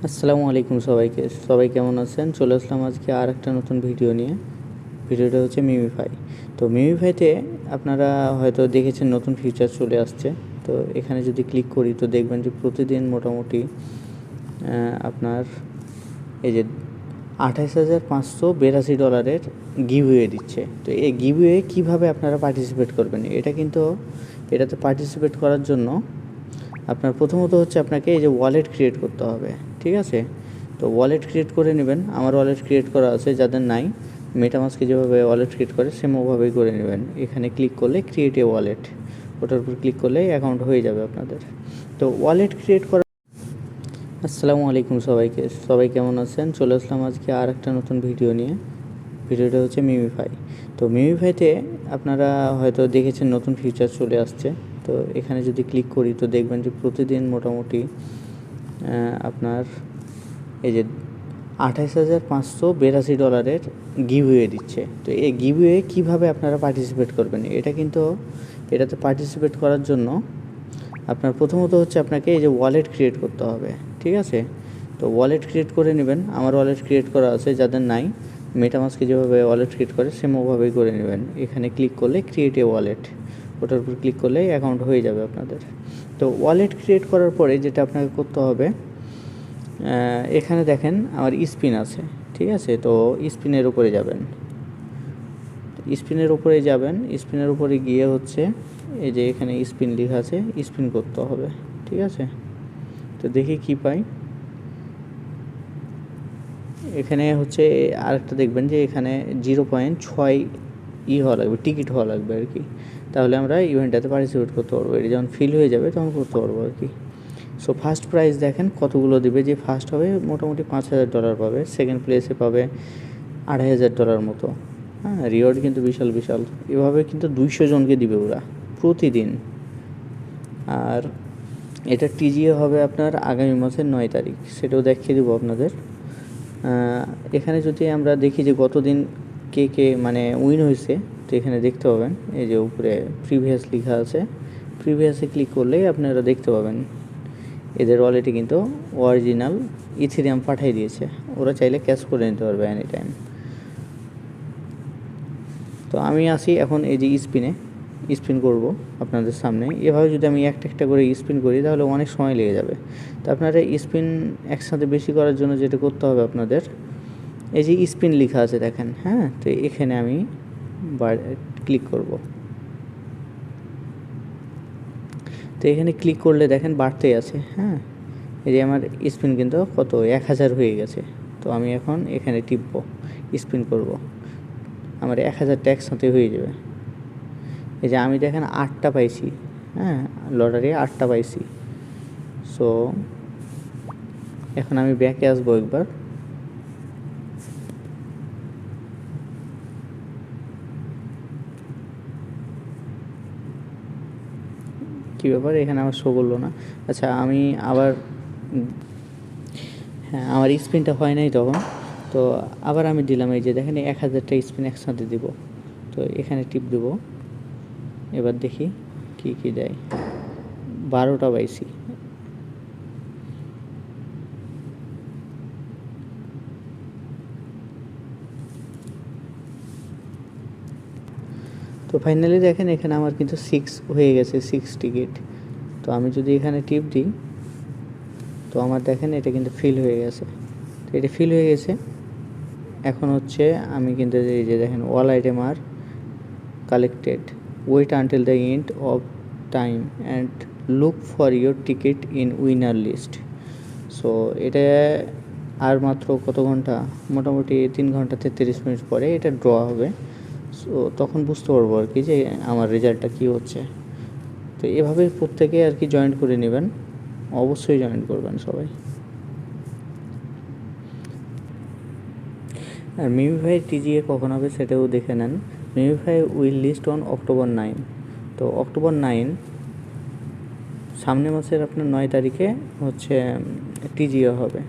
আসসালামু আলাইকুম সবাইকে। সবাই কেমন আছেন? চলে আসলাম আজকে আর একটা নতুন ভিডিও নিয়ে। ভিডিওটা হচ্ছে মিমিফাই। তো মিমিফাইতে আপনারা হয়তো দেখেছেন নতুন ফিচার চলে আসছে। তো এখানে যদি ক্লিক করি তো দেখবেন যে প্রতিদিন মোটামুটি আপনার এই যে $28,582 গিভওয়ে দিচ্ছে। তো এই গিভওয়ে কীভাবে আপনারা পার্টিসিপেট করবেন, এটাতে পার্টিসিপেট করার জন্য আপনার প্রথমত হচ্ছে আপনাকে এই যে ওয়ালেট ক্রিয়েট করতে হবে, ঠিক আছে? তো ওয়ালেট ক্রিয়েট করে নেবেন। আমার ওয়ালেট ক্রিয়েট করা আছে, যাদের নাই মেটামাস্কে যেভাবে ওয়ালেট ক্রিয়েট করে সেম ওভাবেই করে নেবেন। এখানে ক্লিক করলে ক্রিয়েট এ ওয়ালেট, ওটার উপর ক্লিক করলেই অ্যাকাউন্ট হয়ে যাবে আপনাদের। তো ওয়ালেট ক্রিয়েট করা। আসসালামু আলাইকুম সবাইকে। সবাই কেমন আছেন? চলে আসলাম আজকে আর একটা নতুন ভিডিও নিয়ে। ভিডিওটা হচ্ছে মিমিফাই। তো মিমিফাইতে আপনারা হয়তো দেখেছেন নতুন ফিচার চলে আসছে। তো এখানে যদি ক্লিক করি তো দেখবেন যে প্রতিদিন মোটামুটি আপনার এই যে $28,582 গিভওয়ে দিচ্ছে। তো এই গিভওয়ে কীভাবে আপনারা পার্টিসিপেট করবেন, এটাতে পার্টিসিপেট করার জন্য আপনার প্রথমত হচ্ছে আপনাকে এই যে ওয়ালেট ক্রিয়েট করতে হবে, ঠিক আছে? তো ওয়ালেট ক্রিয়েট করে নেবেন। আমার ওয়ালেট ক্রিয়েট করা আছে, যাদের নাই মেটামাস্কে যেভাবে ওয়ালেট ক্রিয়েট করে সেম ওভাবেই করে নেবেন। এখানে ক্লিক করলে ক্রিয়েট এ ওয়ালেট, ওটার উপর ক্লিক করলেই অ্যাকাউন্ট হয়ে যাবে আপনাদের। তো ওয়ালেট ক্রিয়েট করার পরে যেটা আপনাকে করতে হবে, এখানে দেখেন আমার স্পিন আছে, ঠিক আছে? তো স্পিনের উপরে যাবেন, স্পিনের উপরে গিয়ে হচ্ছে এই যে এখানে স্পিন লেখা আছে, স্পিন করতে হবে, ঠিক আছে? তো দেখি কি পাই। এখানে হচ্ছে আরেকটা দেখবেন যে এখানে 0.6 হওয়া লাগবে, টিকিট হওয়া লাগবে আর কি। তাহলে আমরা ইভেন্টটাতে পার্টিসিপেট করতে পারবো। এটা যখন ফিল হয়ে যাবে তখন করতে পারবো আর কি। সো ফার্স্ট প্রাইজ দেখেন কতগুলো দেবে। যে ফার্স্ট হবে মোটামুটি $5,000 পাবে, সেকেন্ড প্লেসে পাবে $2,500 মতো। হ্যাঁ, রিওয়ার্ড কিন্তু বিশাল বিশাল। এভাবে কিন্তু 200 জনকে দিবে ওরা প্রতিদিন। আর এটা টিজিএ হবে আপনার আগামী মাসের 9 তারিখ, সেটাও দেখিয়ে দেবো আপনাদের। এখানে যদি আমরা দেখি যে গতদিন কে মানে উইন হয়েছে, তো এখানে দেখতে পাবেন এই যে উপরে প্রিভিয়াস লেখা আছে। প্রিভিয়াসে ক্লিক করলেই আপনারা দেখতে পাবেন এদের ওয়ালেটে কিন্তু অরিজিনাল ইথেরিয়াম পাঠিয়ে দিয়েছে। ওরা চাইলে ক্যাশ করে নিতে পারবে এনি টাইম। তো আমি আসি এখন এই যে স্পিন করব আপনাদের সামনে। এভাবে যদি আমি একটা করে স্পিন করি তাহলে অনেক সময় লেগে যাবে। তো আপনারা স্পিন একসাথে বেশি করার জন্য যেটা করতে হবে আপনাদের, এই যে স্পিন লেখা আছে দেখেন, হ্যাঁ? তো এখানে আমি ক্লিক করব। তো এখানে ক্লিক করলে দেখেন বাড়তেই আছে, হ্যাঁ? এই যে আমার স্পিন কিন্তু কত 1000 হয়ে গেছে। তো আমি এখন এখানে টিপব, স্পিন করব, আমার 1000টা একসাথে হয়ে যাবে। এই যে আমি দেখেন 8টা পাইছি, হ্যাঁ, লটারি 8টা পাইছি। সো এখন আমি ব্যাকে আসবো একবার। কী ব্যাপার, এখানে আমার শো করলো না। আচ্ছা, আমি আবার, হ্যাঁ, আমার স্পিনটা হয় নাই তখন। তো আবার আমি দিলাম, এই যে দেখেন 1000টা স্পিন একসাথে দিব। তো এখানে টিপ দেব, এবার দেখি কি দেয়। 12টা পাইছি। তো ফাইনালি দেখেন এখানে আমার কিন্তু 6 হয়ে গেছে, 6 টিকিট। তো আমি যদি এখানে টিপ দিই তো আমার দেখেন এটা কিন্তু ফিল হয়ে গেছে। তো এটা ফিল হয়ে গেছে। এখন হচ্ছে আমি কিন্তু এই যে দেখেন all item are collected, wait until the end of time and look for your ticket in winner list. So এটা আর মাত্র কত ঘন্টা, মোটামুটি 3 ঘন্টা 33 মিনিট পরে এটা ড্র হবে। সো তখন বুঝতে পারবো আর কি যে আমার রেজাল্টটা কী হচ্ছে। তো এভাবে প্রত্যেকে আর কি জয়েন করে নেবেন, অবশ্যই জয়েন করবেন সবাই। আর মিমিফাই টিজিএ কখন হবে সেটাও দেখে নেন। Mimify will list on October 9। তো October 9 সামনের মাসের আপনার 9 তারিখে হচ্ছে টিজিএ হবে।